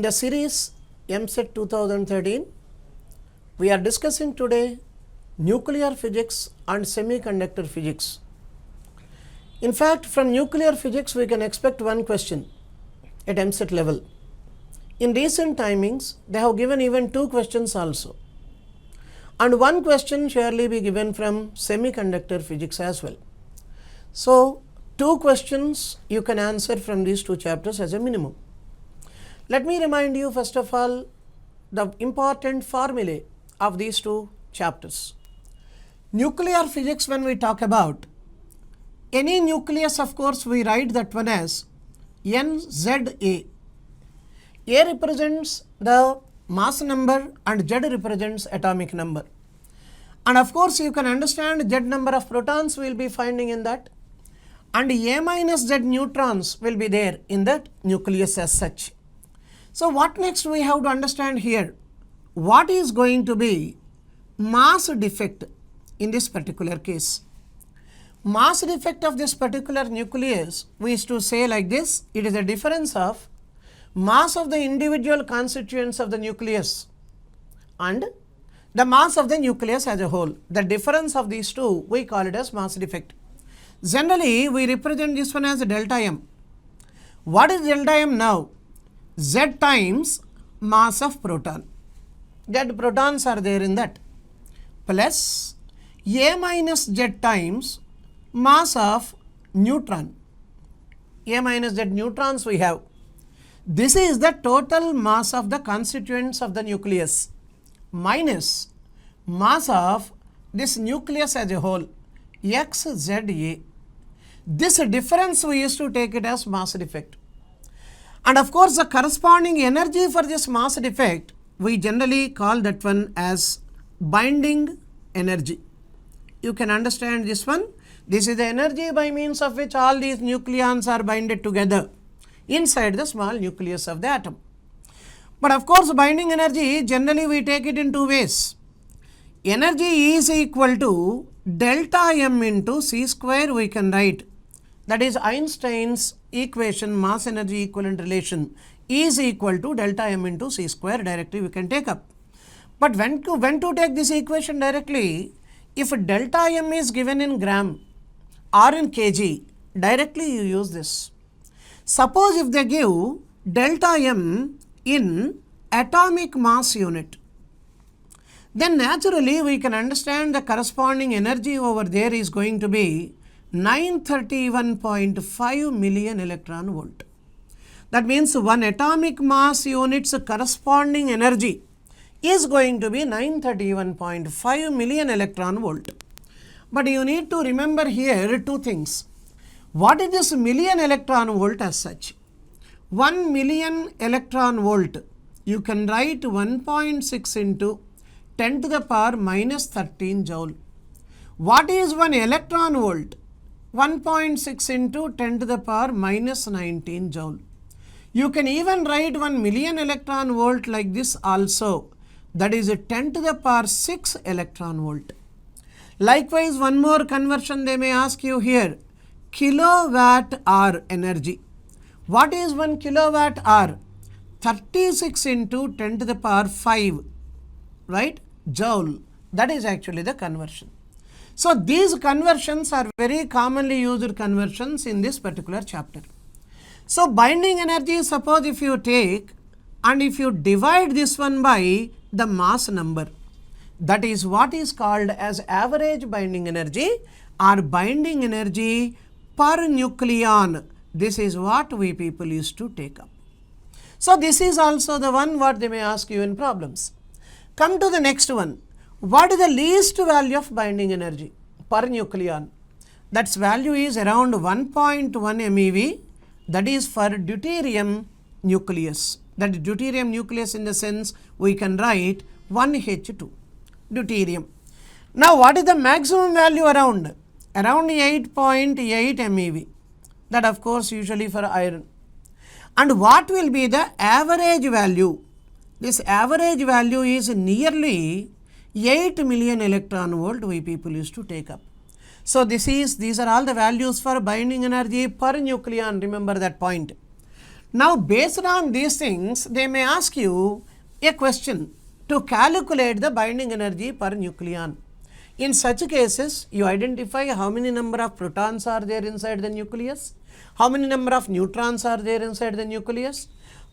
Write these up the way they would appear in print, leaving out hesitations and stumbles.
the series Eamcet 2013, we are discussing today nuclear physics and semiconductor physics. In fact, from nuclear physics we can expect one question at Eamcet level. In recent timings, they have given even two questions also, and one question surely be given from semiconductor physics as well. So, two questions you can answer from these two chapters as a minimum. Let me remind you first of all the important formulae of these two chapters. Nuclear physics, when we talk about any nucleus, of course we write that one as NZA. A represents the mass number and Z represents atomic number. And of course you can understand Z number of protons we will be finding in that, and A minus Z neutrons will be there in that nucleus as such. So what next we have to understand here? What is going to be mass defect in this particular case? Mass defect of this particular nucleus, we used to say like this: it is a difference of mass of the individual constituents of the nucleus and the mass of the nucleus as a whole. The difference of these two we call it as mass defect. Generally we represent this one as delta M. What is delta M now? Z times mass of proton. Z protons are there in that, plus A minus Z times mass of neutron. A minus Z neutrons we have. This is the total mass of the constituents of the nucleus minus mass of this nucleus as a whole, XZA. This difference we used to take it as mass defect. And of course the corresponding energy for this mass defect we generally call that one as binding energy. You can understand this one. This is the energy by means of which all these nucleons are binded together inside the small nucleus of the atom. But of course binding energy generally we take it in two ways. Energy is equal to delta M into C square we can write. That is Einstein's equation, mass energy equivalent relation is equal to delta M into C square, directly we can take up. But when to take this equation directly? If delta M is given in gram or in kg, directly you use this. Suppose if they give delta M in atomic mass unit, then naturally we can understand the corresponding energy over there is going to be 931.5 million electron volt. That means one atomic mass unit's corresponding energy is going to be 931.5 million electron volt. But you need to remember here two things. What is this million electron volt as such? 1 million electron volt, you can write 1.6 into 10 to the power minus 13 joule. What is 1 electron volt? 1.6 into 10 to the power minus 19 joule. You can even write 1 million electron volt like this also. That is 10 to the power 6 electron volt. Likewise, one more conversion they may ask you here. Kilowatt hour energy. What is 1 kilowatt hour? 36 into 10 to the power 5, right? Joule. That is actually the conversion. So these conversions are very commonly used conversions in this particular chapter. So binding energy, suppose if you take and if you divide this one by the mass number, that is what is called as average binding energy or binding energy per nucleon. This is what we people used to take up. So this is also the one what they may ask you in problems. Come to the next one. What is the least value of binding energy per nucleon? That value is around 1.1 MeV. That is for deuterium nucleus. That deuterium nucleus in the sense we can write 1H2, deuterium. Now what is the maximum value around? Around 8.8 MeV. That of course usually for iron. And what will be the average value? This average value is nearly 8 million electron volt we people used to take up. So these are all the values for binding energy per nucleon, remember that point. Now based on these things, they may ask you a question to calculate the binding energy per nucleon. In such cases, you identify how many number of protons are there inside the nucleus, how many number of neutrons are there inside the nucleus,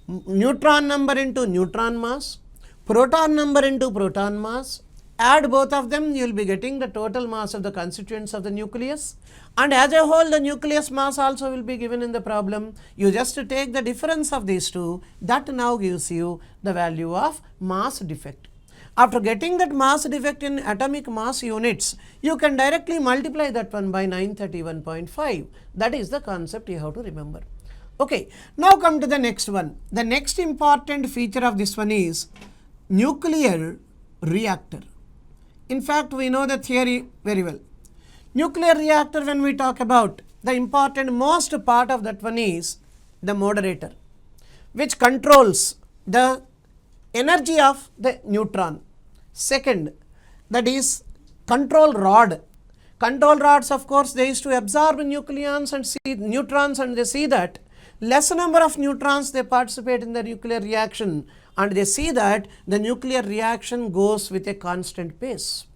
neutron number into neutron mass, proton number into proton mass, add both of them, you will be getting the total mass of the constituents of the nucleus, and as a whole the nucleus mass also will be given in the problem. You just take the difference of these two, that now gives you the value of mass defect. After getting that mass defect in atomic mass units, you can directly multiply that one by 931.5. That is the concept you have to remember. Okay, now come to the next one. The next important feature of this one is nuclear reactor. In fact, we know the theory very well. Nuclear reactor, when we talk about, the important most part of that one is the moderator, which controls the energy of the neutron. Second, that is control rod. Control rods, of course, they used to absorb nucleons and see neutrons, and they see that less number of neutrons they participate in the nuclear reaction, and they see that the nuclear reaction goes with a constant pace.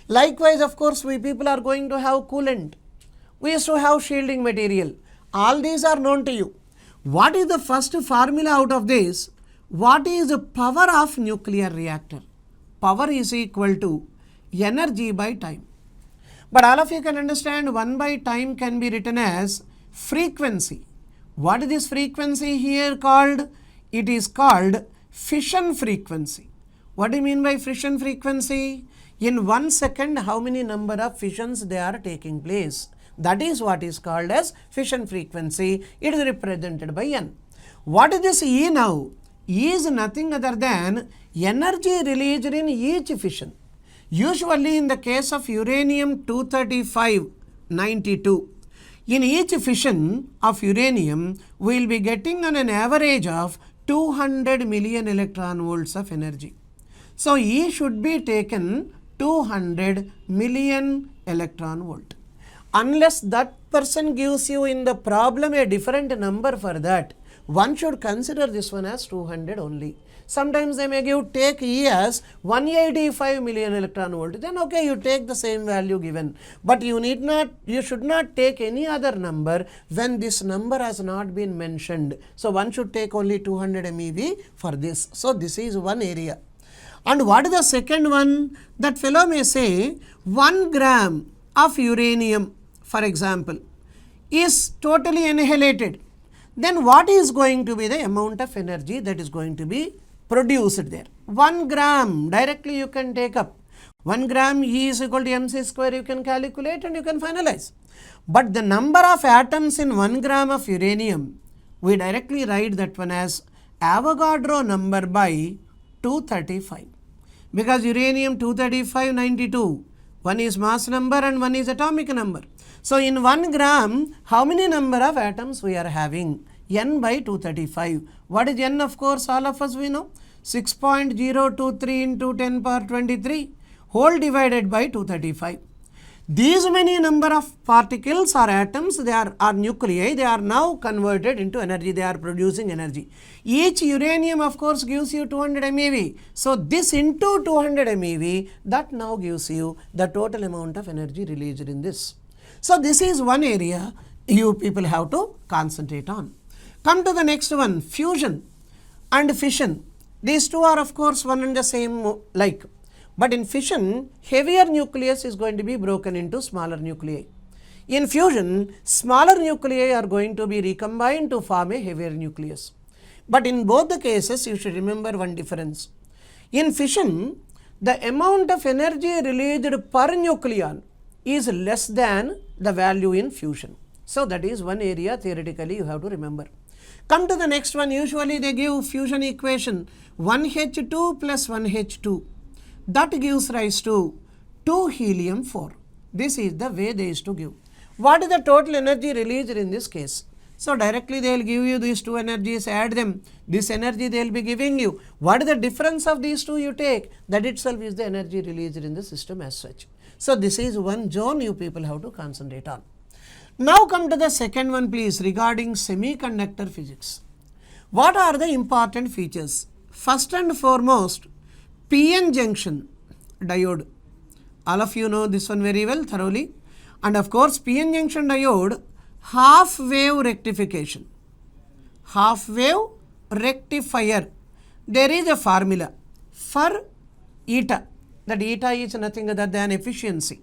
Likewise, of course, we people are going to have coolant. We used to have shielding material. All these are known to you. What is the first formula out of this? What is the power of nuclear reactor? Power is equal to energy by time. But all of you can understand 1 by time can be written as frequency. What is this frequency here called? It is called fission frequency. What do you mean by fission frequency? In 1 second, how many number of fissions they are taking place. That is what is called as fission frequency. It is represented by N. What is this E now? E is nothing other than energy released in each fission. Usually in the case of uranium-235 92, in each fission of uranium, we will be getting on an average of 200 million electron volts of energy. So E should be taken 200 million electron volt. Unless that person gives you in the problem a different number for that, one should consider this one as 200 only. Sometimes they may give take E as 185 million electron volt, then okay, you take the same value given, but you should not take any other number when this number has not been mentioned. So one should take only 200 MeV for this. So this is one area. And what is the second one? That fellow may say 1 gram of uranium, for example, is totally annihilated. Then what is going to be the amount of energy that is going to be produced there? 1 gram directly you can take up. 1 gram E is equal to mc square, you can calculate and you can finalize. But the number of atoms in 1 gram of uranium, we directly write that one as Avogadro number by 235. Because uranium 235 92, one is mass number and one is atomic number. So in 1 gram, how many number of atoms we are having? N by 235. What is N? Of course, all of us we know. 6.023 into 10 power 23 whole divided by 235. These many number of particles or atoms, they are nuclei, they are now converted into energy, they are producing energy. Each uranium of course gives you 200 MeV. So this into 200 MeV, that now gives you the total amount of energy released in this. So this is one area you people have to concentrate on. Come to the next one, fusion and fission. These two are of course one and the same like. But in fission, heavier nucleus is going to be broken into smaller nuclei. In fusion, smaller nuclei are going to be recombined to form a heavier nucleus. But in both the cases, you should remember one difference. In fission, the amount of energy released per nucleon is less than the value in fusion. So that is one area theoretically you have to remember. Come to the next one. Usually they give fusion equation 1H2 plus 1H2. That gives rise to 2 helium-4. This is the way they used to give. What is the total energy released in this case? So directly they will give you these two energies, add them. This energy they will be giving you. What is the difference of these two you take? That itself is the energy released in the system as such. So this is one zone you people have to concentrate on. Now come to the second one please, regarding semiconductor physics. What are the important features? First and foremost, PN junction diode. All of you know this one very well thoroughly. And of course, PN junction diode, half wave rectification. Half wave rectifier. There is a formula for eta. That eta is nothing other than efficiency.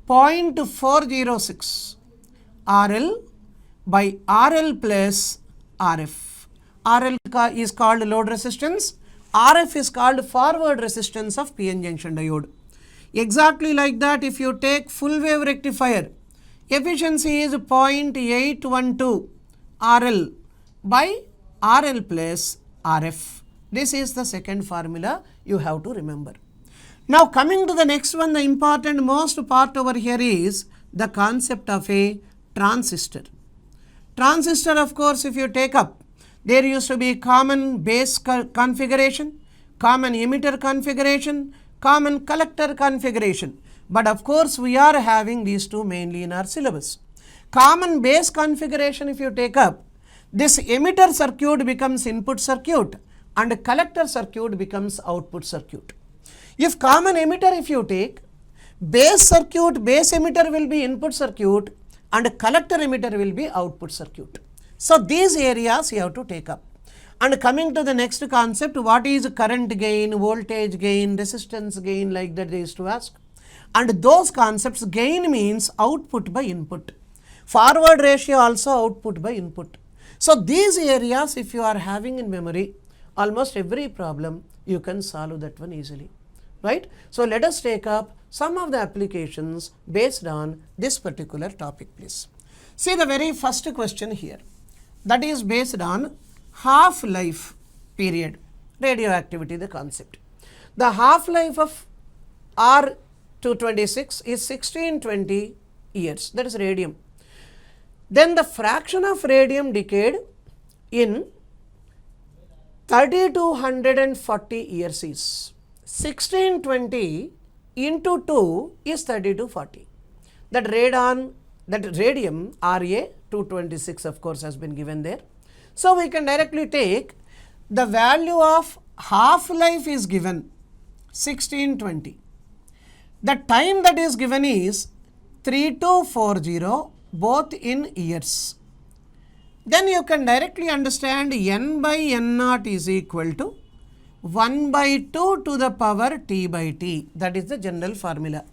0.406 RL by RL plus RF. RL is called load resistance. RF is called forward resistance of PN junction diode. Exactly like that, if you take full wave rectifier, efficiency is 0.812 RL by RL plus RF. This is the second formula you have to remember. Now coming to the next one, the important most part over here is the concept of a transistor. Transistor, of course, if you take up, there used to be common base configuration, common emitter configuration, common collector configuration. But of course, we are having these two mainly in our syllabus. Common base configuration, if you take up, this emitter circuit becomes input circuit and collector circuit becomes output circuit. If common emitter, if you take, base circuit, base emitter will be input circuit and collector emitter will be output circuit. So these areas you have to take up. And coming to the next concept, what is current gain, voltage gain, resistance gain, like that they used to ask. And those concepts, gain means output by input. Forward ratio also output by input. So these areas, if you are having in memory, almost every problem you can solve that one easily. Right? So let us take up some of the applications based on this particular topic, please. See the very first question here. That is based on half-life period, radioactivity, the concept. The half-life of R226 is 1620 years, that is radium. Then the fraction of radium decayed in 3240 years is 1620 into 2 is 3240. That radium Ra226 of course has been given there. So we can directly take the value of half-life is given 1620. The time that is given is 3240 both in years. Then you can directly understand n by n naught is equal to 1 by 2 to the power t by t. That is the general formula.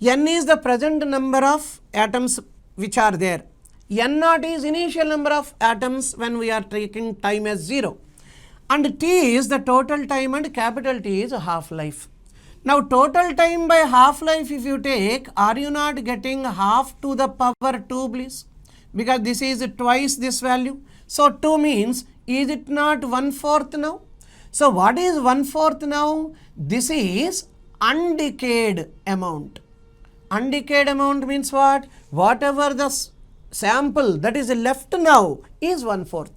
N is the present number of atoms which are there. N naught is initial number of atoms when we are taking time as 0. And t is the total time and capital T is a half-life. Now total time by half-life if you take, are you not getting half to the power 2 please? Because this is twice this value. So 2 means, is it not 1/4 now? So what is 1/4 now? This is undecayed amount. Undecayed amount means what? Whatever the sample that is left now is 1/4.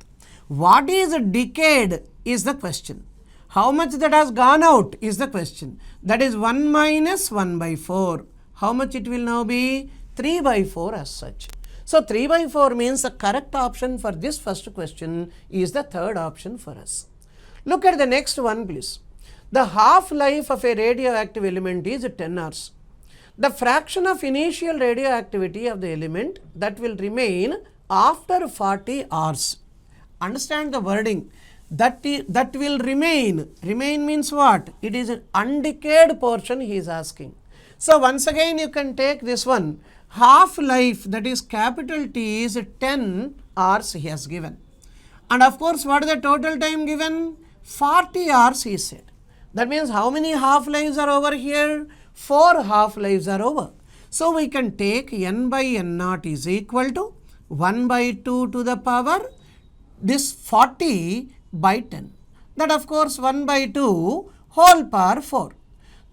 What is decayed is the question. How much that has gone out is the question. That is 1 minus 1 by 4. How much it will now be? 3 by 4 as such. So 3 by 4 means the correct option for this first question is the third option for us. Look at the next one please. The half-life of a radioactive element is 10 hours. The fraction of initial radioactivity of the element that will remain after 40 hours. Understand the wording. That will remain. Remain means what? It is an undecayed portion he is asking. So once again you can take this one. Half-life, that is capital T, is 10 hours he has given. And of course what is the total time given? 40 hours he said. That means how many half-lives are over here? 4 half-lives are over. So we can take n by n naught is equal to 1 by 2 to the power this 40 by 10. That of course 1 by 2 whole power 4.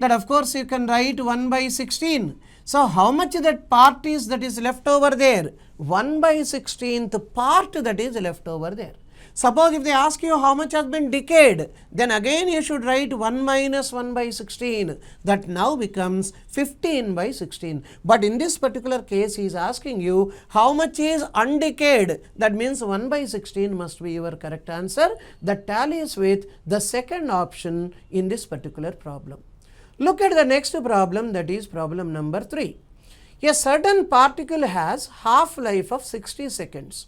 That of course you can write 1 by 16. So how much that part is that is left over there? 1 by 16th part that is left over there. Suppose if they ask you how much has been decayed, then again you should write 1 minus 1 by 16. That now becomes 15 by 16. But in this particular case, he is asking you how much is undecayed. That means 1 by 16 must be your correct answer. That tallies with the second option in this particular problem. Look at the next problem, that is problem number 3. A certain particle has half-life of 60 seconds.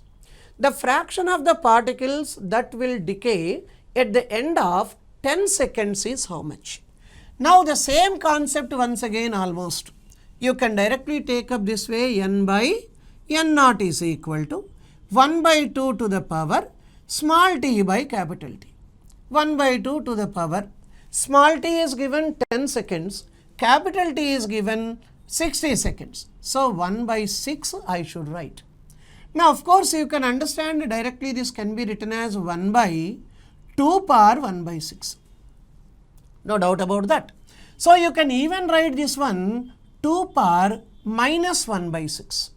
The fraction of the particles that will decay at the end of 10 seconds is how much? Now the same concept once again almost. You can directly take up this way, n by n naught is equal to 1 by 2 to the power small t by capital T. 1 by 2 to the power small t is given 10 seconds, capital T is given 60 seconds. So 1 by 6 I should write. Now of course you can understand directly this can be written as 1 by 2 power 1 by 6. No doubt about that. So you can even write this one 2 power minus 1 by 6.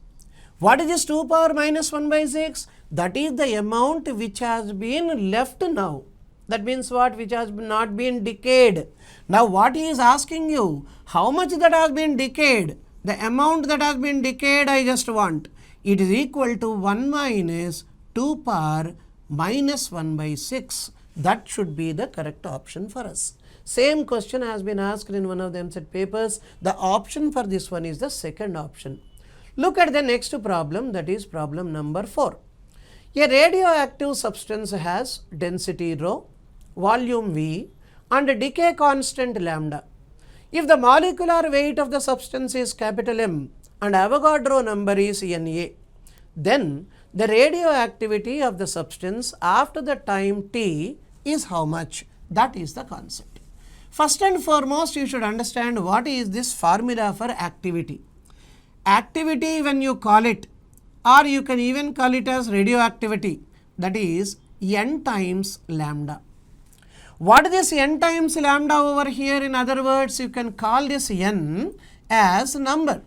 What is this 2 power minus 1 by 6? That is the amount which has been left now. That means what? Which has not been decayed. Now what he is asking you, how much that has been decayed? The amount that has been decayed I just want. It is equal to 1 minus 2 power minus 1 by 6. That should be the correct option for us. Same question has been asked in one of the Eamcet papers. The option for this one is the second option. Look at the next problem, that is problem number 4. A radioactive substance has density rho, volume V and decay constant lambda. If the molecular weight of the substance is capital M and Avogadro number is Na, then the radioactivity of the substance after the time t is how much? That is the concept. First and foremost, you should understand what is this formula for activity. Activity, when you call it, or you can even call it as radioactivity, that is n times lambda. What is this n times lambda over here? In other words, you can call this n as number.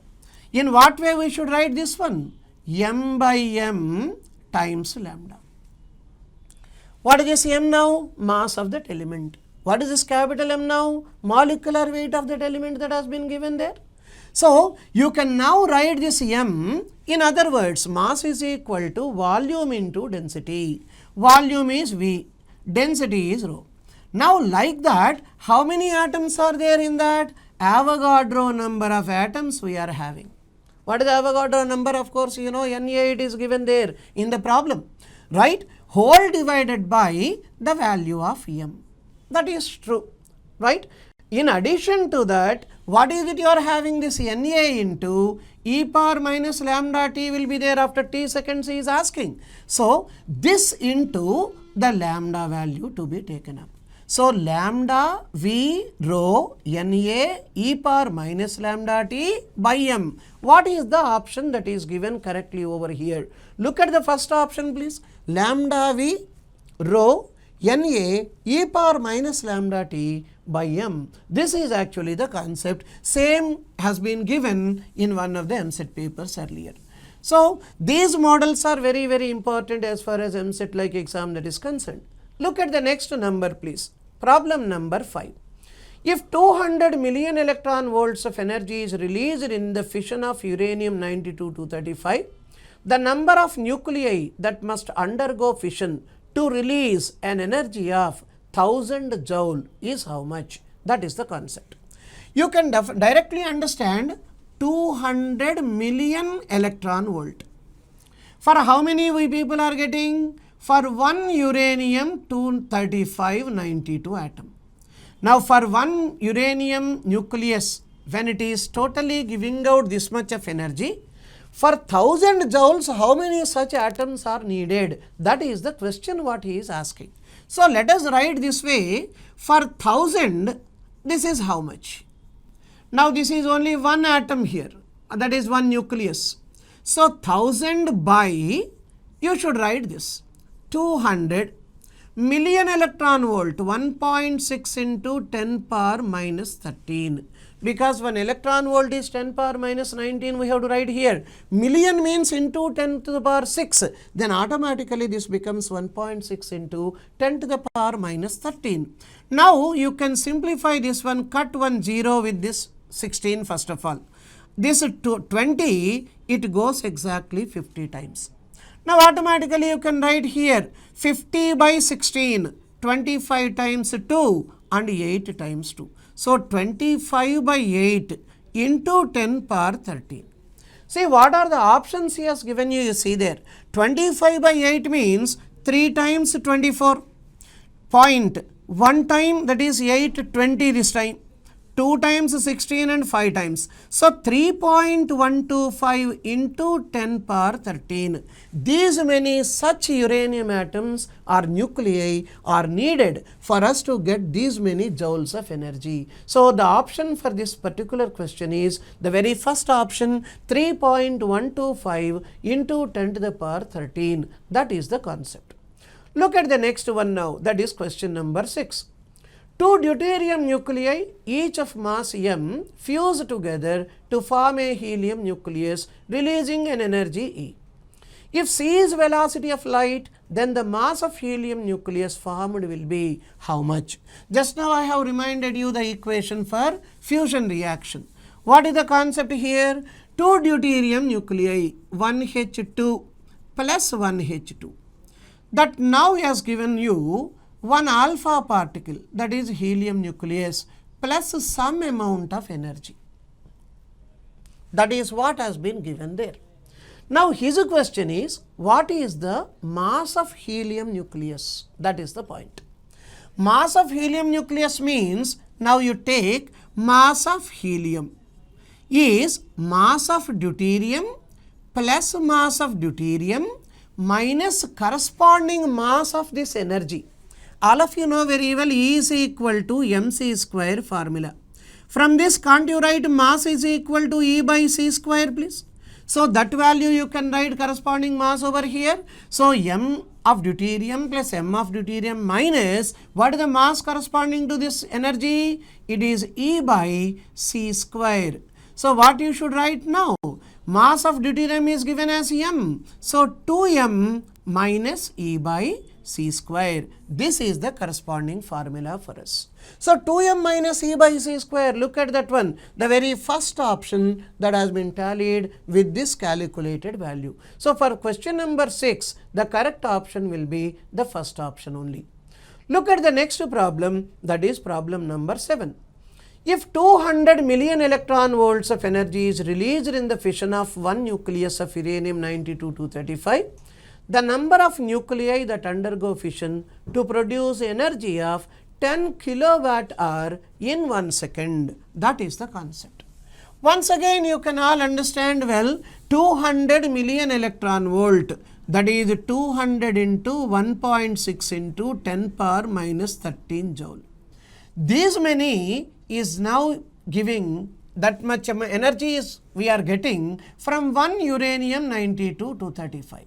In what way we should write this one? M by m times lambda. What is this m now? Mass of that element. What is this capital M now? Molecular weight of that element that has been given there. So you can now write this m. In other words, mass is equal to volume into density. Volume is V, density is rho. Now like that, how many atoms are there in that? Avogadro number of atoms we are having. What is the Avogadro number? Of course, you know, Na it is given there in the problem, right? Whole divided by the value of m. That is true, right? In addition to that, what is it you are having? This Na into e power minus lambda t will be there after t seconds he is asking. So this into the lambda value to be taken up. So lambda V rho Na e power minus lambda t by m. What is the option that is given correctly over here? Look at the first option please. Lambda V rho Na e power minus lambda t by m. This is actually the concept. Same has been given in one of the Eamcet papers earlier. So these models are very, very important as far as Eamcet like exam that is concerned. Look at the next number please. Problem number 5. If 200 million electron volts of energy is released in the fission of uranium-92-235, the number of nuclei that must undergo fission to release an energy of 1000 joule is how much? That is the concept. You can directly understand 200 million electron volt. For how many we people are getting? For one uranium-235-92 atom. Now for one uranium nucleus, when it is totally giving out this much of energy, for 1000 joules, how many such atoms are needed? That is the question what he is asking. So let us write this way. For 1000, this is how much? Now this is only one atom here, that is one nucleus. So 1000 by, you should write this, 200 million electron volt, 1.6 into 10 power minus 13. because 1 electron volt is 10 power minus 19, we have to write here. Million means into 10 to the power 6, then automatically this becomes 1.6 into 10 to the power minus 13. Now you can simplify this one, cut 1 0 with this 16 first of all. This 20, it goes exactly 50 times. Now automatically you can write here 50 by 16, 25 times 2 and 8 times 2. So 25 by 8 into 10 power 13. See what are the options he has given you, you see there. 25 by 8 means 3 times 24. Point 1 time, that is 8, 20 this time. 2 times 16 and 5 times. So 3.125 into 10 power 13. These many such uranium atoms or nuclei are needed for us to get these many joules of energy. So the option for this particular question is the very first option, 3.125 into 10 to the power 13. That is the concept. Look at the next one now, that is question number 6. Two deuterium nuclei, each of mass m, fuse together to form a helium nucleus, releasing an energy E. If c is velocity of light, then the mass of helium nucleus formed will be how much? Just now I have reminded you the equation for fusion reaction. What is the concept here? Two deuterium nuclei, 1H2 plus 1H2. That now has given you one alpha particle, that is helium nucleus, plus some amount of energy. That is what has been given there. Now his question is, what is the mass of helium nucleus? That is the point. Mass of helium nucleus means, now you take mass of helium is mass of deuterium plus mass of deuterium minus corresponding mass of this energy. All of you know very well E is equal to mc square formula. From this, can't you write mass is equal to E by c square, please? So that value you can write corresponding mass over here. So m of deuterium plus m of deuterium minus, what is the mass corresponding to this energy? It is E by c square. So what you should write now? Mass of deuterium is given as m. So 2m minus E by c square. This is the corresponding formula for us. So 2m minus E by c square, look at that one, the very first option that has been tallied with this calculated value. So for question number 6, the correct option will be the first option only. Look at the next problem, that is problem number 7. If 200 million electron volts of energy is released in the fission of one nucleus of uranium-92-235, the number of nuclei that undergo fission to produce energy of 10 kilowatt hour in 1 second. That is the concept. Once again, you can all understand well, 200 million electron volt, that is 200 into 1.6 into 10 power minus 13 joule. These many is now giving that much energy is we are getting from one uranium-92-235.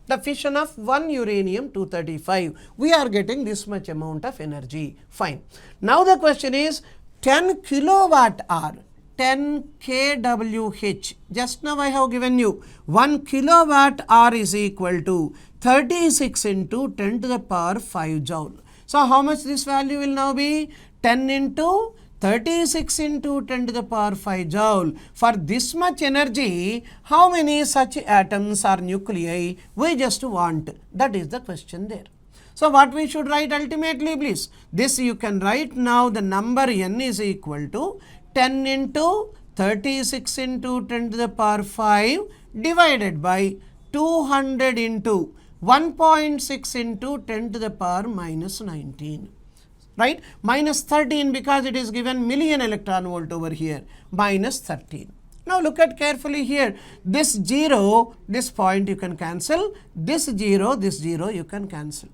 The fission of one uranium-235, we are getting this much amount of energy. Fine. Now the question is 10 kilowatt hour, 10 kWh. Just now I have given you 1 kilowatt hour is equal to 36 into 10 to the power 5 joule. So how much this value will now be? 10 into 36 into 10 to the power 5 joule. For this much energy, how many such atoms or nuclei we just want? That is the question there. So what we should write ultimately, please? This you can write now, the number n is equal to 10 into 36 into 10 to the power 5 divided by 200 into 1.6 into 10 to the power minus 19. Right, minus 13 because it is given million electron volt over here, minus 13. Now look at carefully here, this 0, this point you can cancel, this 0 you can cancel.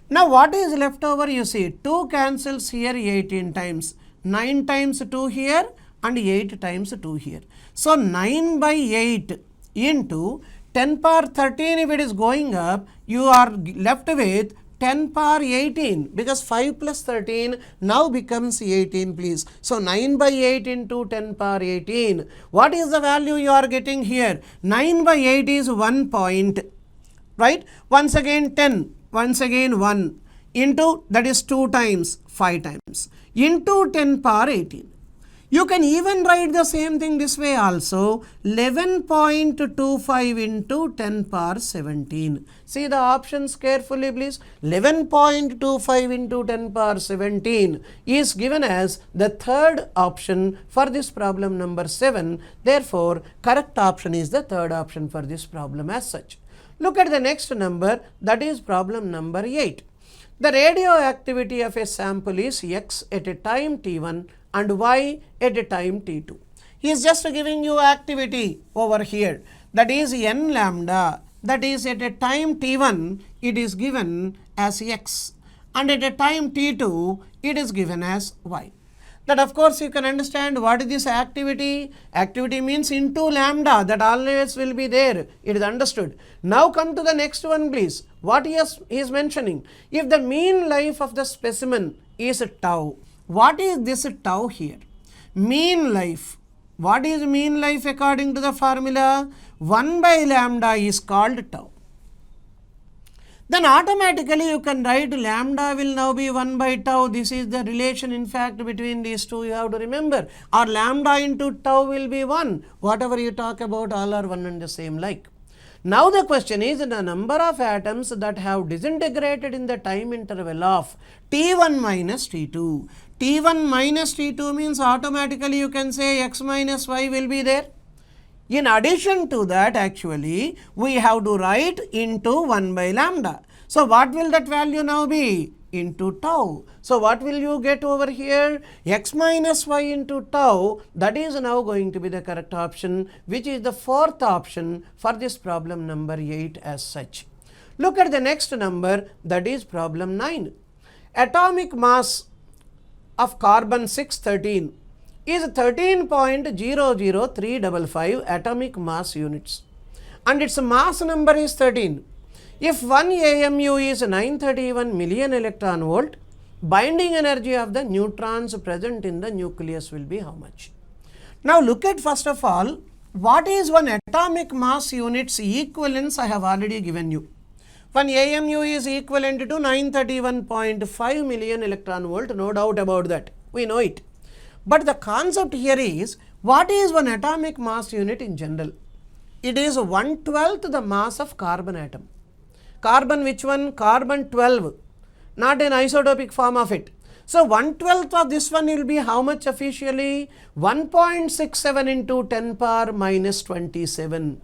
Now what is left over? You see 2 cancels here 18 times, 9 times 2 here and 8 times 2 here. So 9 by 8 into 10 power 13, if it is going up, you are left with 10 power 18 because 5 plus 13 now becomes 18 please. So 9 by 8 into 10 power 18. What is the value you are getting here? 9 by 8 is 1 point, right? Once again 10, once again 1 into, that is 2 times, 5 times into 10 power 18. You can even write the same thing this way also, 11.25 into 10 power 17. See the options carefully please. 11.25 into 10 power 17 is given as the third option for this problem number 7. Therefore, correct option is the third option for this problem as such. Look at the next number, that is problem number 8. The radioactivity of a sample is X at a time t1 and Y at a time t2. He is just giving you activity over here, that is n lambda, that is at a time t1 it is given as X and at a time t2 it is given as Y. That of course you can understand what is this activity. Activity means into lambda, that always will be there, it is understood. Now come to the next one please. What he is mentioning, if the mean life of the specimen is tau, what is this tau here? Mean life. What is mean life according to the formula? 1 by lambda is called tau. Then automatically you can write lambda will now be 1 by tau. This is the relation in fact between these two, you have to remember. Or lambda into tau will be 1. Whatever you talk about, all are one and the same like. Now the question is the number of atoms that have disintegrated in the time interval of T1 minus T2. T1 minus T2 means automatically you can say X minus Y will be there. In addition to that, actually we have to write into 1 by lambda. So what will that value now be? Into tau. So what will you get over here? X minus Y into tau. That is now going to be the correct option, which is the fourth option for this problem number 8 as such. Look at the next number, that is problem 9. Atomic mass of carbon 613 is 13.00355 atomic mass units and its mass number is 13. If 1 AMU is 931 million electron volt, binding energy of the neutrons present in the nucleus will be how much? Now look at first of all, what is one atomic mass units equivalence I have already given you. 1 AMU is equivalent to 931.5 million electron volt, no doubt about that, we know it. But the concept here is, what is one atomic mass unit in general? It is 1/12 the mass of carbon atom. Carbon which one? Carbon 12, not an isotopic form of it. So 1/12 of this one will be how much officially? 1.67 into 10 power minus 27.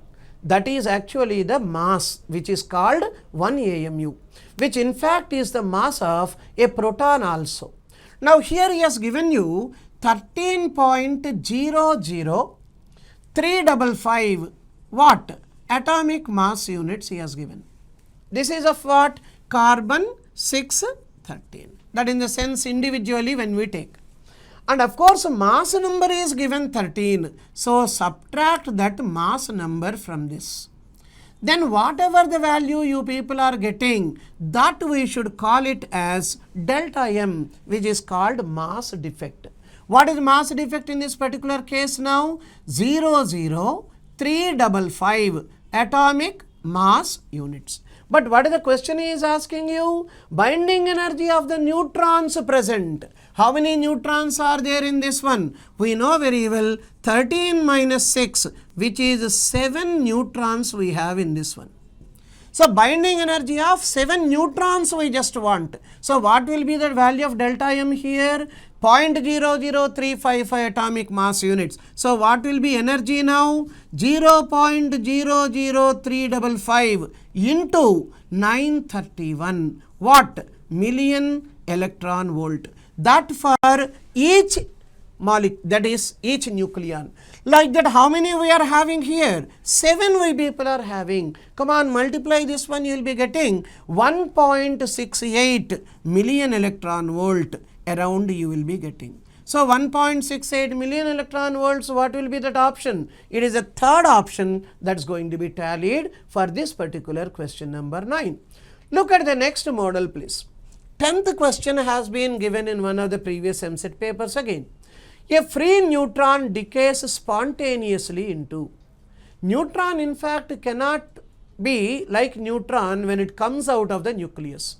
That is actually the mass which is called 1 AMU, which in fact is the mass of a proton also. Now here he has given you 13.00355 what? Atomic mass units he has given. This is of what? Carbon 613. That in the sense individually when we take. And of course mass number is given 13. So subtract that mass number from this. Then whatever the value you people are getting, that we should call it as delta M, which is called mass defect. What is mass defect in this particular case now? 00355 atomic mass units. But what is the question he is asking you? Binding energy of the neutrons present. How many neutrons are there in this one? We know very well 13 minus 6, which is 7 neutrons we have in this one. So binding energy of 7 neutrons we just want. So what will be the value of delta M here? 0.00355 atomic mass units. So what will be energy now? 0.00355 into 931 what? Million electron volt. That for each molecule, that is each nucleon. Like that, how many we are having here? 7 we people are having. Come on, multiply this one, you will be getting 1.68 million electron volt around you will be getting. So 1.68 million electron volts, what will be that option? It is a third option that's going to be tallied for this particular question number 9. Look at the next model please. 10th question has been given in one of the previous Eamcet papers again. A free neutron decays spontaneously into. Neutron in fact cannot be like neutron when it comes out of the nucleus.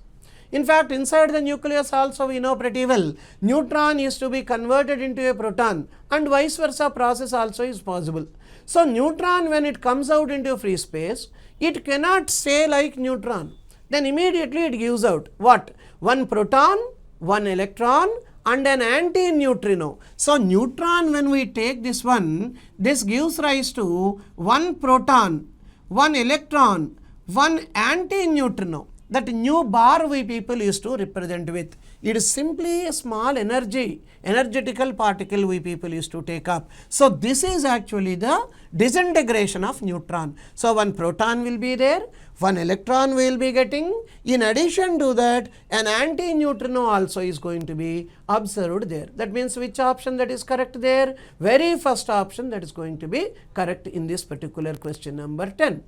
In fact, inside the nucleus also we know pretty well, neutron is to be converted into a proton and vice versa process also is possible. So, neutron when it comes out into free space, it cannot stay like neutron. Then immediately it gives out what? One proton, one electron and an anti-neutrino. So, neutron when we take this one, this gives rise to one proton, one electron, one anti-neutrino. That nu bar we people used to represent with. It is simply a small energetical particle we people used to take up. So, this is actually the disintegration of neutron. So, one proton will be there, one electron we will be getting. In addition to that, an anti-neutrino also is going to be observed there. That means which option that is correct there? Very first option that is going to be correct in this particular question number 10.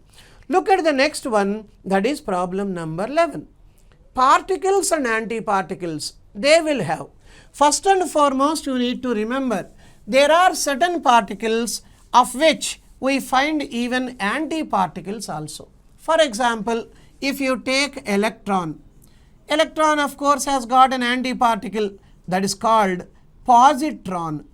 Look at the next one, that is problem number 11. Particles and antiparticles, they will have. First and foremost, you need to remember, there are certain particles of which we find even antiparticles also. For example, if you take electron, electron of course has got an antiparticle that is called positron.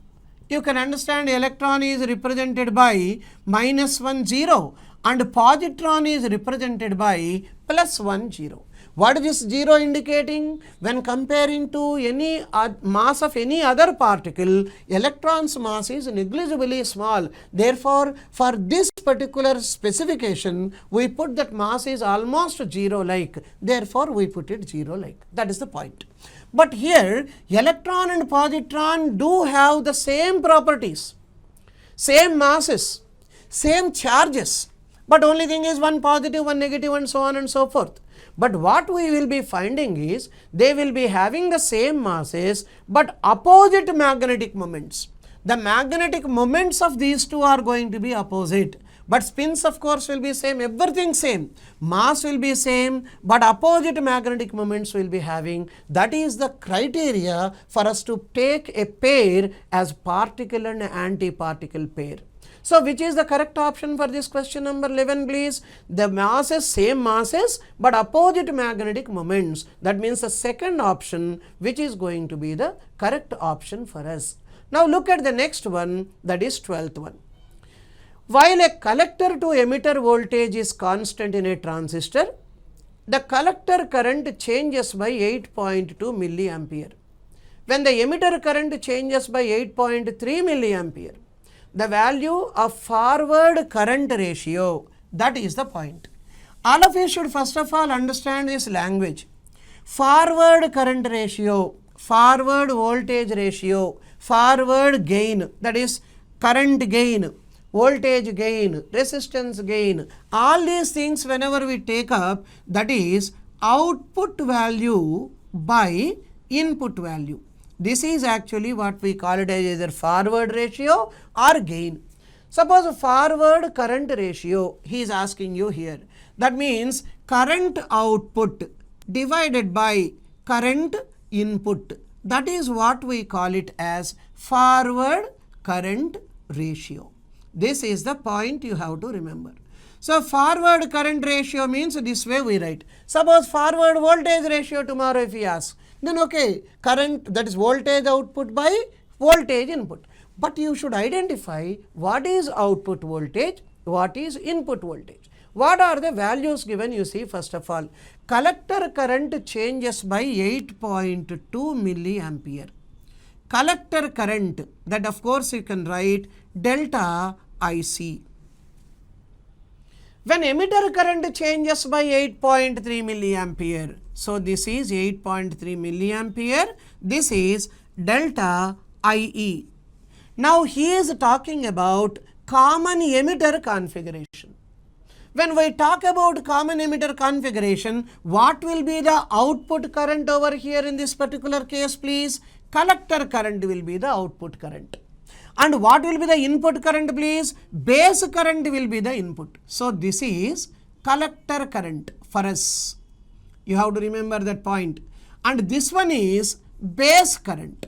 You can understand electron is represented by -1 0. And positron is represented by +1 0. What is this 0 indicating? When comparing to any mass of any other particle, electron's mass is negligibly small. Therefore, for this particular specification, we put that mass is almost 0 like. Therefore, we put it 0 like. That is the point. But here, electron and positron do have the same properties, same masses, same charges. But only thing is one positive, one negative and so on and so forth. But what we will be finding is they will be having the same masses but opposite magnetic moments. The magnetic moments of these two are going to be opposite. But spins of course will be same, everything same. Mass will be same but opposite magnetic moments will be having. That is the criteria for us to take a pair as particle and antiparticle pair. So, which is the correct option for this question number 11 please? The masses, same masses but opposite magnetic moments. That means the second option which is going to be the correct option for us. Now, look at the next one, that is 12th one. While a collector to emitter voltage is constant in a transistor, the collector current changes by 8.2 milliampere. When the emitter current changes by 8.3 milliampere, the value of forward current ratio, that is the point. All of you should first of all understand this language. Forward current ratio, forward voltage ratio, forward gain, that is current gain, voltage gain, resistance gain, all these things whenever we take up, that is output value by input value. This is actually what we call it as either forward ratio or gain. Suppose forward current ratio, he is asking you here. That means current output divided by current input. That is what we call it as forward current ratio. This is the point you have to remember. So, forward current ratio means this way we write. Suppose forward voltage ratio tomorrow if we ask, then okay, current, that is voltage output by voltage input. But you should identify what is output voltage, what is input voltage. What are the values given? You see, first of all, collector current changes by 8.2 milliampere. Collector current, that of course you can write delta IC. When emitter current changes by 8.3 milliampere, so this is 8.3 milliampere, this is delta IE. Now he is talking about common emitter configuration. When we talk about common emitter configuration, what will be the output current over here in this particular case please? Collector current will be the output current. And what will be the input current please? Base current will be the input. So, this is collector current for us. You have to remember that point. And this one is base current.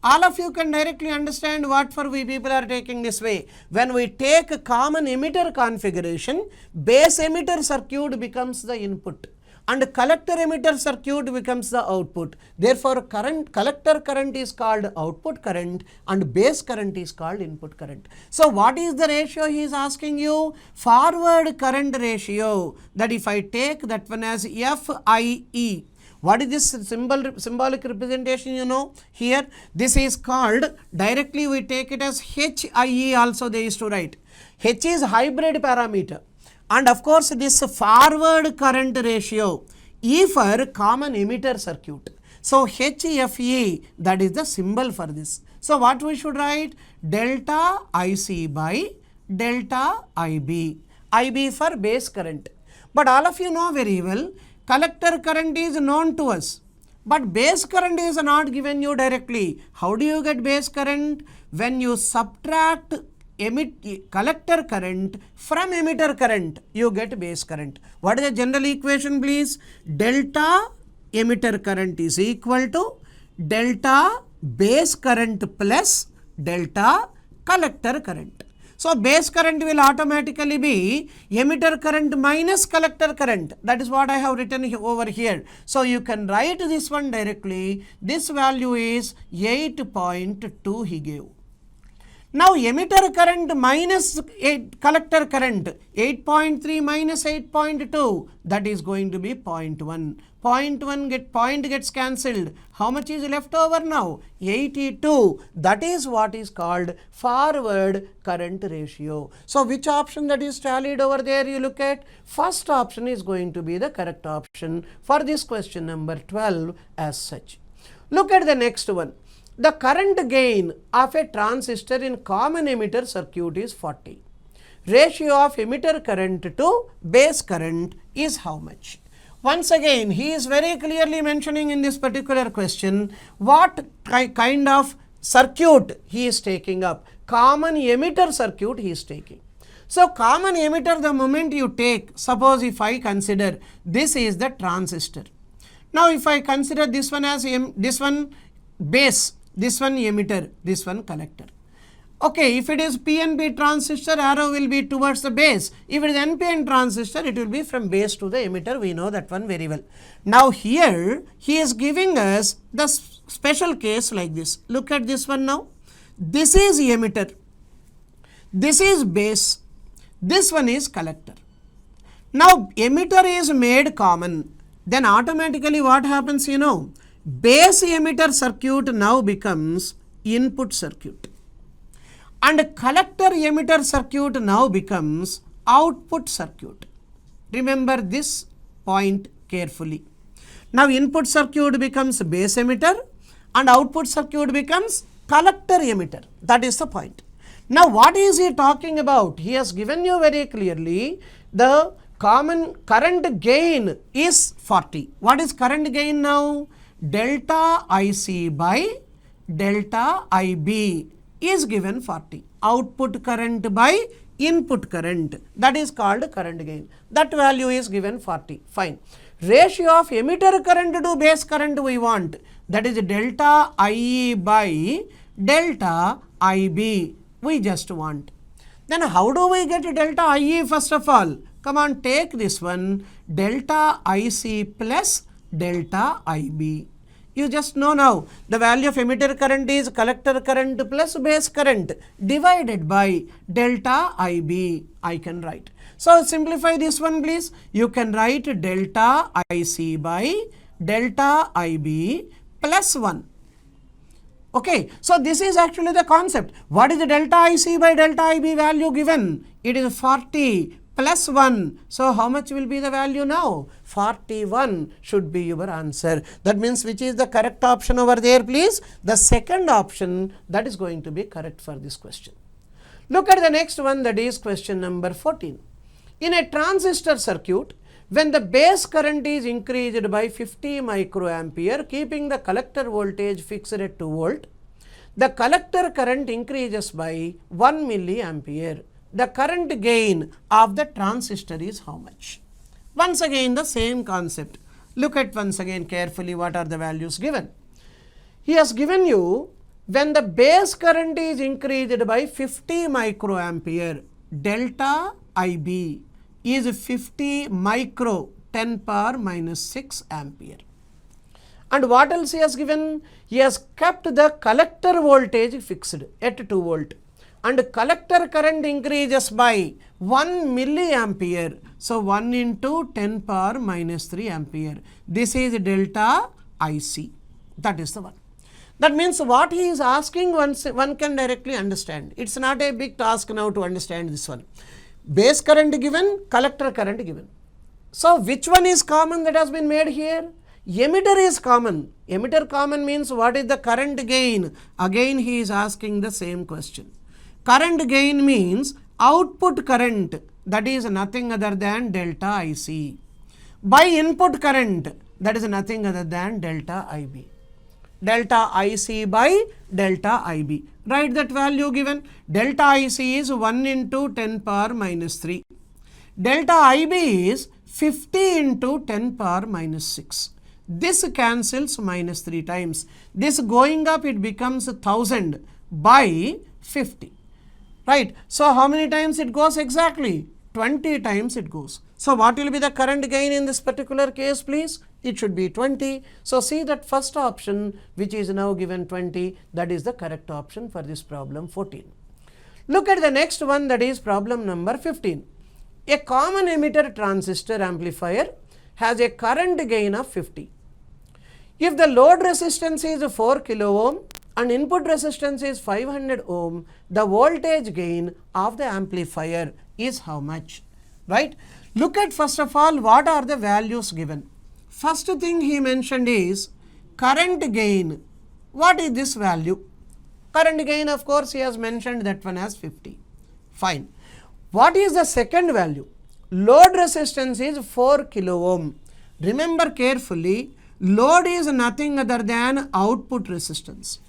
All of you can directly understand what for we people are taking this way. When we take a common emitter configuration, base emitter circuit becomes the input and collector emitter circuit becomes the output. Therefore, collector current is called output current and base current is called input current. So, what is the ratio he is asking you? Forward current ratio. That if I take that one as FIE. What is this symbolic representation? You know, here this is called, directly we take it as HIE also they used to write. H is hybrid parameter. And of course, this forward current ratio, E for common emitter circuit. So, HFE, that is the symbol for this. So, what we should write? Delta IC by delta IB. IB for base current. But all of you know very well, collector current is known to us. But base current is not given you directly. How do you get base current? When you subtract collector current from emitter current, you get base current. What is the general equation please? Delta emitter current is equal to delta base current plus delta collector current. So, base current will automatically be emitter current minus collector current. That is what I have written over here. So, you can write this one directly. This value is 8.2 he gave. Now, emitter current minus collector current, 8.3 minus 8.2, that is going to be 0.1. Point gets cancelled. How much is left over now? 82. That is what is called forward current ratio. So, which option that is tallied over there you look at? First option is going to be the correct option for this question number 12 as such. Look at the next one. The current gain of a transistor in common emitter circuit is 40. Ratio of emitter current to base current is how much? Once again, he is very clearly mentioning in this particular question what kind of circuit he is taking up. Common emitter circuit he is taking. So, common emitter, the moment you take, suppose if I consider this is the transistor. Now, if I consider this one as this one base, this one emitter, this one collector. Okay, if it is PNP transistor, arrow will be towards the base. If it is NPN transistor, it will be from base to the emitter. We know that one very well. Now, here he is giving us the special case like this. Look at this one now. This is emitter. This is base. This one is collector. Now, emitter is made common. Then automatically what happens, you know? Base emitter circuit now becomes input circuit and collector emitter circuit now becomes output circuit. Remember this point carefully. Now, input circuit becomes base emitter and output circuit becomes collector emitter. That is the point. Now, what is he talking about? He has given you very clearly the common current gain is 40. What is current gain now? Delta IC by delta IB is given 40. Output current by input current, that is called current gain. That value is given 40. Fine. Ratio of emitter current to base current we want. That is delta IE by delta IB. We just want. Then how do we get delta IE first of all? Come on, take this one. Delta IC plus delta IB. You just know now the value of emitter current is collector current plus base current divided by delta IB. I can write. So, simplify this one please. You can write delta IC by delta IB plus 1. Okay. So, this is actually the concept. What is the delta IC by delta IB value given? It is 40 plus 1. So, how much will be the value now? 41 should be your answer. That means which is the correct option over there please? The second option, that is going to be correct for this question. Look at the next one, that is question number 14. In a transistor circuit, when the base current is increased by 50 microampere, keeping the collector voltage fixed at 2 volt, the collector current increases by 1 milliampere. The current gain of the transistor is how much? Once again the same concept. Look at once again carefully what are the values given. He has given you when the base current is increased by 50 microampere, delta IB is 50 micro 10 power minus 6 ampere. And what else he has given? He has kept the collector voltage fixed at 2 volt. And collector current increases by 1 milliampere. So 1 into 10 power minus 3 ampere. This is delta IC. That is the one. That means what he is asking one can directly understand. It's not a big task now to understand this one. Base current given, collector current given. So which one is common that has been made here? Emitter is common. Emitter common means what is the current gain? Again he is asking the same question. Current gain means output current, that is nothing other than delta IC, by input current, that is nothing other than delta IB. Delta IC by delta IB. Write that value given. Delta IC is 1 into 10 power minus 3. Delta IB is 50 into 10 power minus 6. This cancels minus 3 times. This going up, it becomes 1000 by 50. Right. So how many times it goes exactly? 20 times it goes. So what will be the current gain in this particular case, please? It should be 20. So see that first option which is now given 20, that is the correct option for this problem 14. Look at the next one, that is problem number 15. A common emitter transistor amplifier has a current gain of 50. If the load resistance is 4 kilo ohm and input resistance is 500 ohm, the voltage gain of the amplifier is how much? Right? Look at first of all what are the values given. First thing he mentioned is current gain. What is this value? Current gain, of course, he has mentioned that one as 50. Fine. What is the second value? Load resistance is 4 kilo ohm. Remember carefully, load is nothing other than output resistance.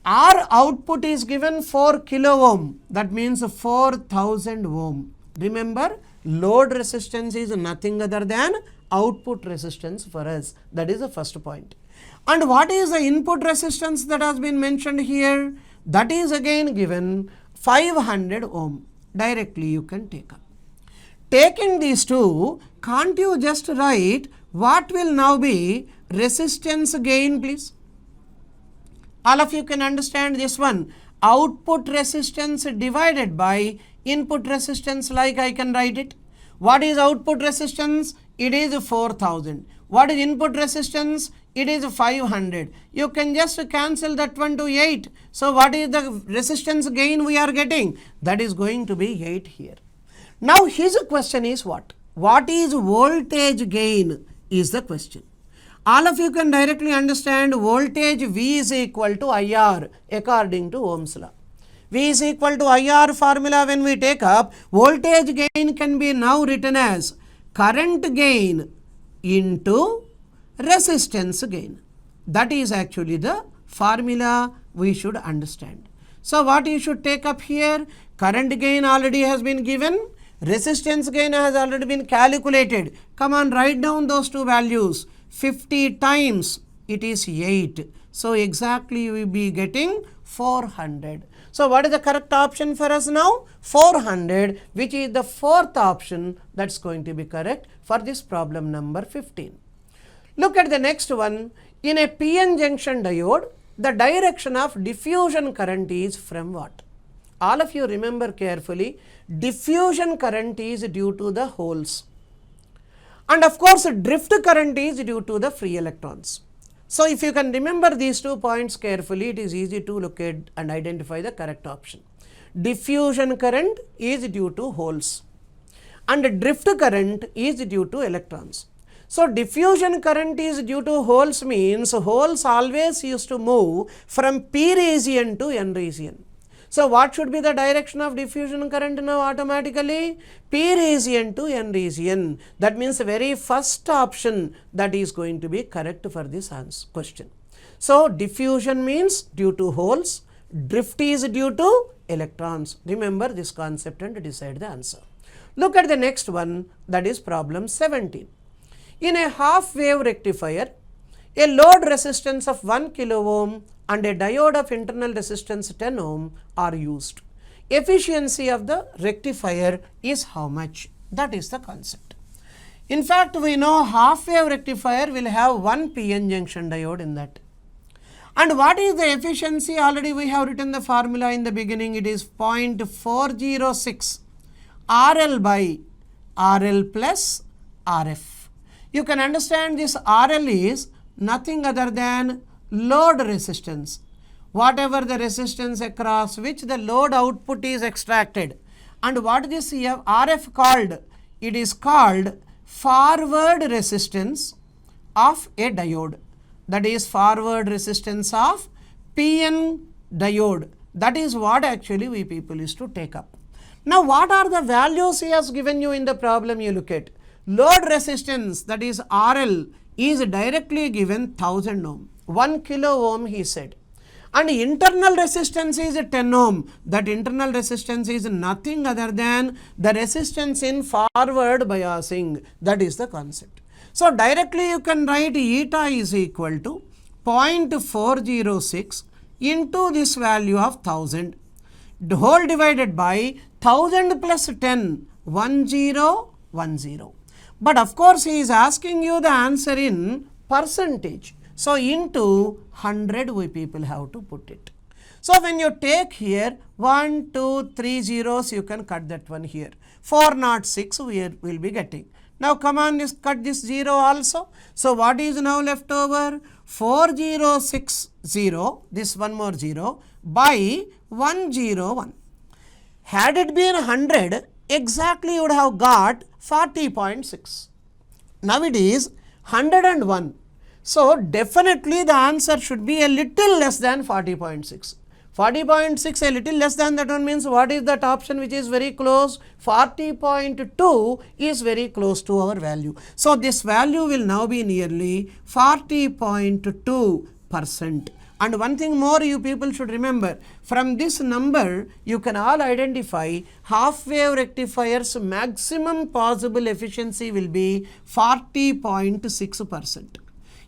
Our output is given 4 kilo ohm, that means 4000 ohm. Remember, load resistance is nothing other than output resistance for us. That is the first point. And what is the input resistance that has been mentioned here? That is again given 500 ohm. Directly you can take up. Taking these two, can't you just write what will now be resistance gain, please? All of you can understand this one. Output resistance divided by input resistance, like I can write it. What is output resistance? It is 4000. What is input resistance? It is 500. You can just cancel that one to 8. So what is the resistance gain we are getting? That is going to be 8 here. Now his question is what? What is voltage gain is the question. All of you can directly understand voltage V is equal to IR according to Ohm's law. V is equal to IR formula when we take up, voltage gain can be now written as current gain into resistance gain. That is actually the formula we should understand. So what you should take up here? Current gain already has been given. Resistance gain has already been calculated. Come on, write down those two values. 50 times it is 8. So exactly we will be getting 400. So what is the correct option for us now? 400, which is the fourth option that's going to be correct for this problem number 15. Look at the next one. In a PN junction diode, the direction of diffusion current is from what? All of you remember carefully, diffusion current is due to the holes. And of course, drift current is due to the free electrons. So if you can remember these 2 points carefully, it is easy to locate and identify the correct option. Diffusion current is due to holes and drift current is due to electrons. So diffusion current is due to holes means holes always used to move from P region to N region. So what should be the direction of diffusion current now automatically? P region to N region. That means the very first option that is going to be correct for this question. So diffusion means due to holes, drift is due to electrons. Remember this concept and decide the answer. Look at the next one, that is problem 17. In a half wave rectifier, a load resistance of 1 kilo ohm and a diode of internal resistance 10 ohm are used. Efficiency of the rectifier is how much? That is the concept. In fact, we know half wave rectifier will have one PN junction diode in that. And what is the efficiency? Already we have written the formula in the beginning. It is 0.406 RL by RL plus RF. You can understand this RL is nothing other than load resistance. Whatever the resistance across which the load output is extracted. And what this RF called? It is called forward resistance of a diode. That is forward resistance of PN diode. That is what actually we people is to take up. Now what are the values he has given you in the problem? You look at load resistance, that is RL, is directly given 1000 ohm, 1 kilo ohm he said. And internal resistance is 10 ohm. That internal resistance is nothing other than the resistance in forward biasing. That is the concept. So directly you can write eta is equal to 0.406 into this value of 1000 whole divided by 1000 plus 10, 1010. But of course he is asking you the answer in percentage. So into 100 we people have to put it. So when you take here 1, 2, 3 zeros, you can cut that one here. 406 we will be getting. Now come on, cut this 0 also. So what is now left over? 4060, this one more 0 by 101. Had it been 100, exactly you would have got 40.6. Now it is 101. So definitely the answer should be a little less than 40.6. 40.6 a little less than that one means what is that option which is very close? 40.2 is very close to our value. So this value will now be nearly 40.2%. And one thing more you people should remember, from this number you can all identify half wave rectifier's maximum possible efficiency will be 40.6%.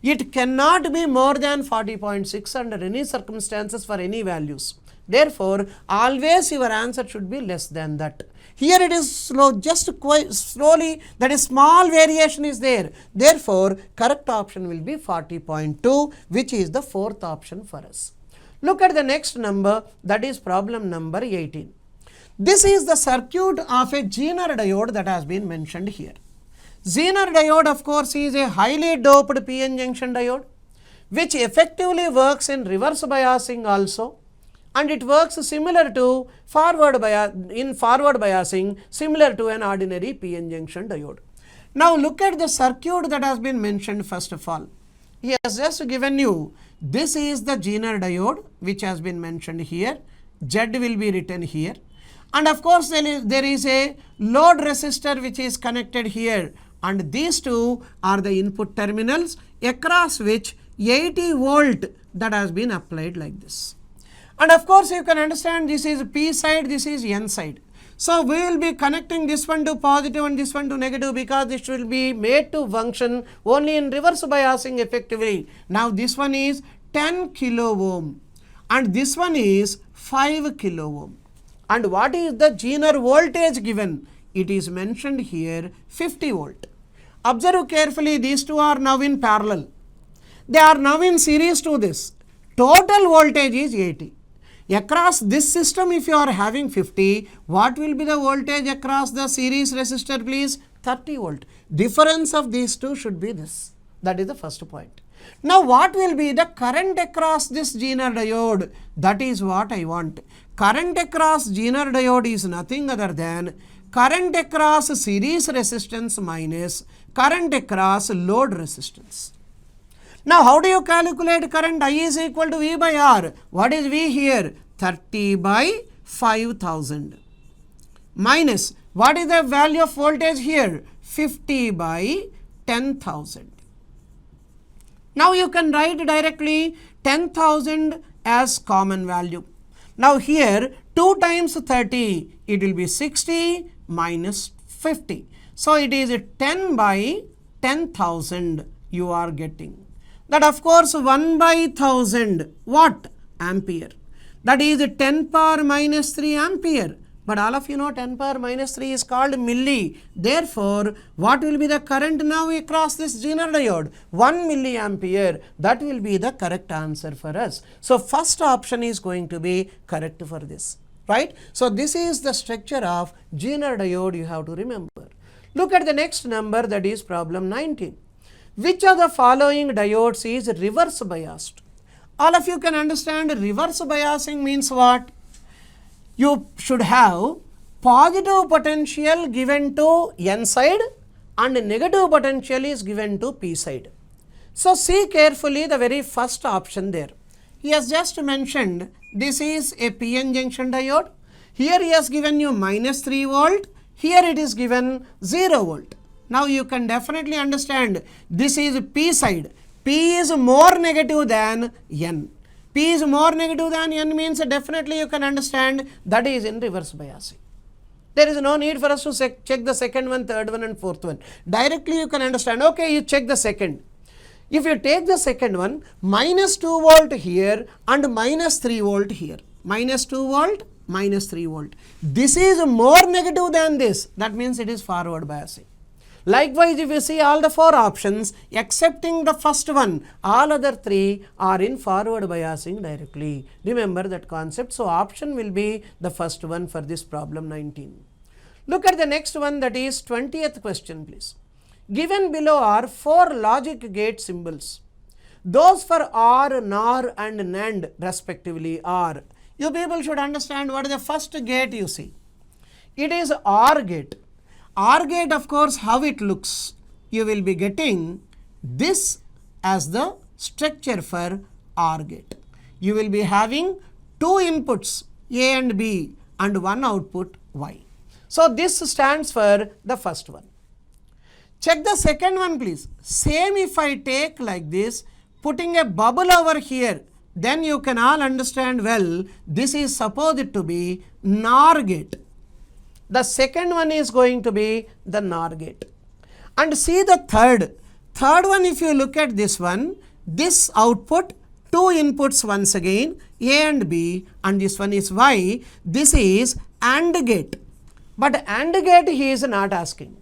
It cannot be more than 40.6 under any circumstances for any values. Therefore, always your answer should be less than that. Here it is slow, just quite slowly, that is small variation is there. Therefore, correct option will be 40.2, which is the fourth option for us. Look at the next number, that is problem number 18. This is the circuit of a Zener diode that has been mentioned here. Zener diode of course is a highly doped PN junction diode which effectively works in reverse biasing also, and it works similar to forward biasing similar to an ordinary PN junction diode. Now look at the circuit that has been mentioned first of all. He has just given you, this is the Zener diode which has been mentioned here, Z will be written here, and of course there is a load resistor which is connected here, and these two are the input terminals across which 80 volt that has been applied like this. And of course you can understand this is P side, this is N side. So we will be connecting this one to positive and this one to negative because this will be made to function only in reverse biasing effectively. Now this one is 10 kilo ohm and this one is 5 kilo ohm. And what is the Zener voltage given? It is mentioned here 50 volt. Observe carefully, these two are now in parallel. They are now in series to this. Total voltage is 80. Across this system if you are having 50, what will be the voltage across the series resistor please? 30 volt. Difference of these two should be this. That is the first point. Now what will be the current across this Zener diode? That is what I want. Current across Zener diode is nothing other than current across series resistance minus current across load resistance. Now how do you calculate current? I is equal to V by R. What is V here? 30 by 5000 minus what is the value of voltage here? 50 by 10,000. Now you can write directly 10,000 as common value. Now here 2 times 30, it will be 60 minus 50. So it is 10 by 10,000 you are getting. That of course 1 by 1000 what? Ampere. That is 10 power minus 3 ampere. But all of you know 10 power minus 3 is called milli. Therefore, what will be the current now across this Zener diode? 1 milliampere. That will be the correct answer for us. So, first option is going to be correct for this. Right? So, this is the structure of Zener diode you have to remember. Look at the next number, that is problem 19. Which of the following diodes is reverse biased? All of you can understand reverse biasing means what? You should have positive potential given to N side and negative potential is given to P side. So, see carefully the very first option there. He has just mentioned this is a PN junction diode. Here he has given you minus 3 volt. Here it is given 0 volt. Now, you can definitely understand this is P side. P is more negative than N. P is more negative than N means definitely you can understand that is in reverse biasing. There is no need for us to check the second one, third one and fourth one. Directly you can understand, okay, you check the second. If you take the second one, minus 2 volt here and minus 3 volt here. Minus 2 volt, minus 3 volt. This is more negative than this. That means it is forward biasing. Likewise, if you see all the 4 options, excepting the first one, all other 3 are in forward biasing directly. Remember that concept. So, option will be the first one for this problem 19. Look at the next one, that is 20th question please. Given below are 4 logic gate symbols. Those for OR, NOR and NAND respectively are. You people should understand what is the first gate you see. It is OR gate. OR gate, of course, how it looks, you will be getting this as the structure for OR gate. You will be having 2 inputs A and B and 1 output Y. So, this stands for the first one. Check the second one please. Same if I take like this, putting a bubble over here, then you can all understand well this is supposed to be NOR gate. The second one is going to be the NOR gate. And see the third one, if you look at this one, this output 2 inputs once again A and B and this one is Y. This is AND gate. But AND gate he is not asking.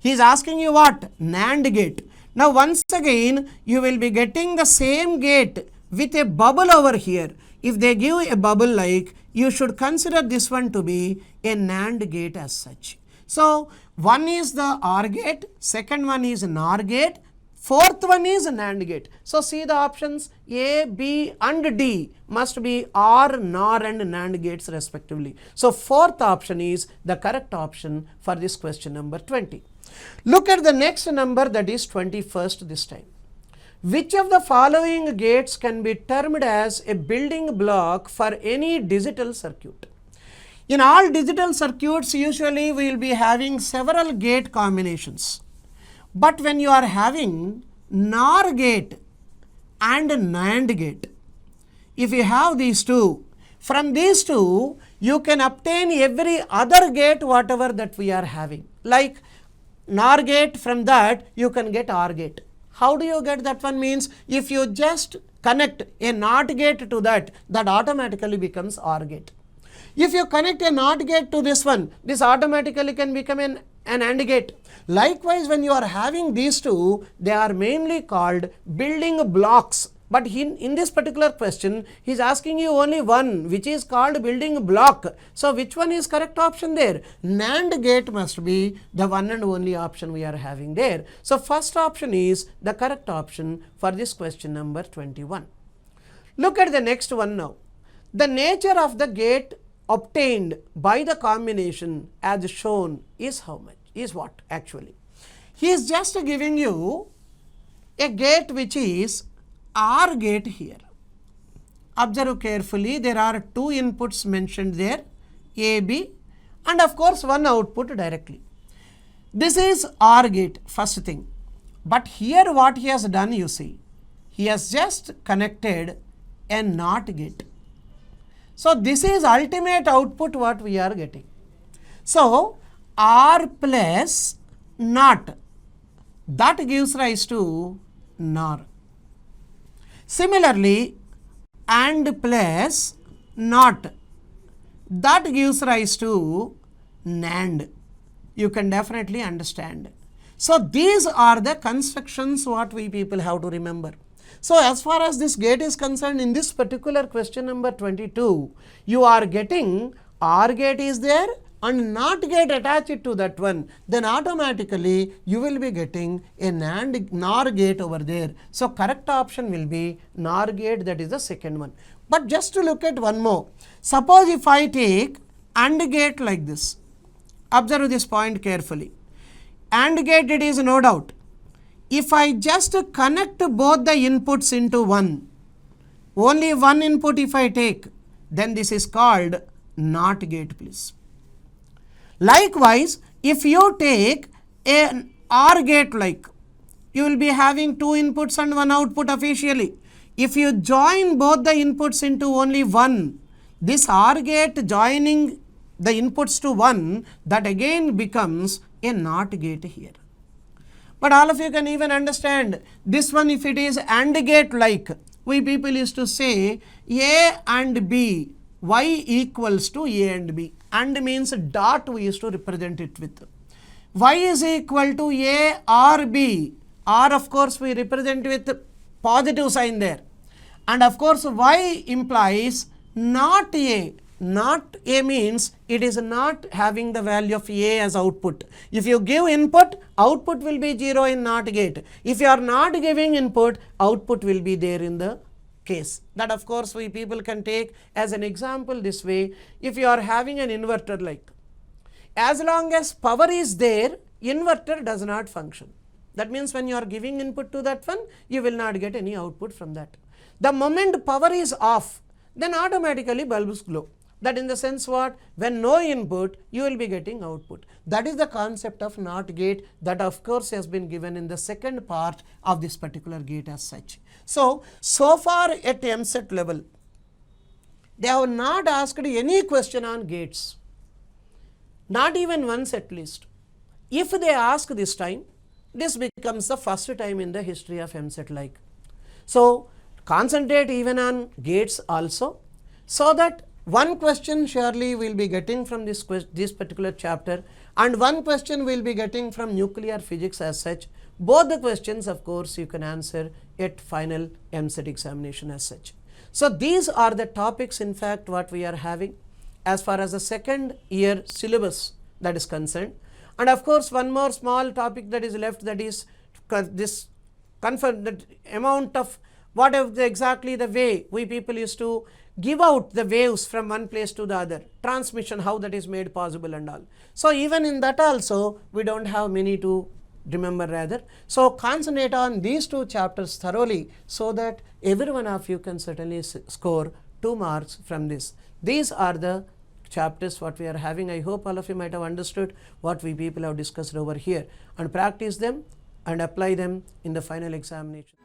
He is asking you what? NAND gate. Now once again you will be getting the same gate with a bubble over here. If they give a bubble like, you should consider this one to be a NAND gate as such. So, one is the OR gate, second one is NOR gate, fourth one is NAND gate. So, see the options A, B and D must be OR, NOR and NAND gates respectively. So, fourth option is the correct option for this question number 20. Look at the next number, that is 21st this time. Which of the following gates can be termed as a building block for any digital circuit? In all digital circuits, usually we will be having several gate combinations. But when you are having NOR gate and NAND gate, if you have these two, from these two, you can obtain every other gate whatever that we are having. Like NOR gate, from that you can get OR gate. How do you get that one? Means if you just connect a NOT gate to that, that automatically becomes OR gate. If you connect a NOT gate to this one, this automatically can become an AND gate. Likewise, when you are having these two, they are mainly called building blocks. But in this particular question, he is asking you only one, which is called building block. So, which one is correct option there? NAND gate must be the one and only option we are having there. So, first option is the correct option for this question number 21. Look at the next one now. The nature of the gate obtained by the combination as shown is how much? Is what actually? He is just giving you a gate which is OR gate here. Observe carefully, there are 2 inputs mentioned there, A, B and of course one output directly. This is OR gate, first thing. But here what he has done, you see, he has just connected a NOT gate. So, this is ultimate output what we are getting. So, OR plus NOT. that gives rise to NOR. Similarly, AND plus NOT, that gives rise to NAND. You can definitely understand. So these are the constructions what we people have to remember. So as far as this gate is concerned, in this particular question number 22, you are getting OR gate is there and NOT gate attached to that one, then automatically you will be getting a NOR gate over there. So correct option will be NOR gate, that is the second one. But just to look at one more, suppose if I take AND gate like this, observe this point carefully. AND gate, it is no doubt. If I just connect both the inputs into one, only one input if I take, then this is called NOT gate, please. Likewise, if you take an OR gate, like you will be having two inputs and one output officially. If you join both the inputs into only one, this OR gate joining the inputs to one, that again becomes a NOT gate here. But all of you can even understand this one, if it is AND gate, like we people used to say A and B, Y equals to A and B. AND means dot, we used to represent it with. Y is equal to A or B. R, of course, we represent with positive sign there. And of course, Y implies not A. Not A means it is not having the value of A as output. If you give input, output will be 0 in NOT gate. If you are not giving input, output will be there in the case. That of course we people can take as an example this way. If you are having an inverter, like as long as power is there, inverter does not function. That means when you are giving input to that one, you will not get any output from that. The moment power is off, then automatically bulbs glow. That in the sense what? When no input, you will be getting output. That is the concept of NOT gate, that of course has been given in the second part of this particular gate as such. So far at Eamcet level, they have not asked any question on gates. Not even once at least. If they ask this time, this becomes the first time in the history of Eamcet like. So concentrate even on gates also, so that one question surely we will be getting from this particular chapter, and one question we will be getting from nuclear physics as such. Both the questions of course you can answer at final Eamcet examination as such. So these are the topics in fact what we are having as far as the second year syllabus that is concerned. And of course one more small topic that is left, that is this that amount of whatever exactly the way we people used to give out the waves from one place to the other, transmission, how that is made possible and all. So even in that also we don't have many to remember rather. So concentrate on these two chapters thoroughly, so that every one of you can certainly score 2 marks from this. These are the chapters what we are having. I hope all of you might have understood what we people have discussed over here, and practice them and apply them in the final examination.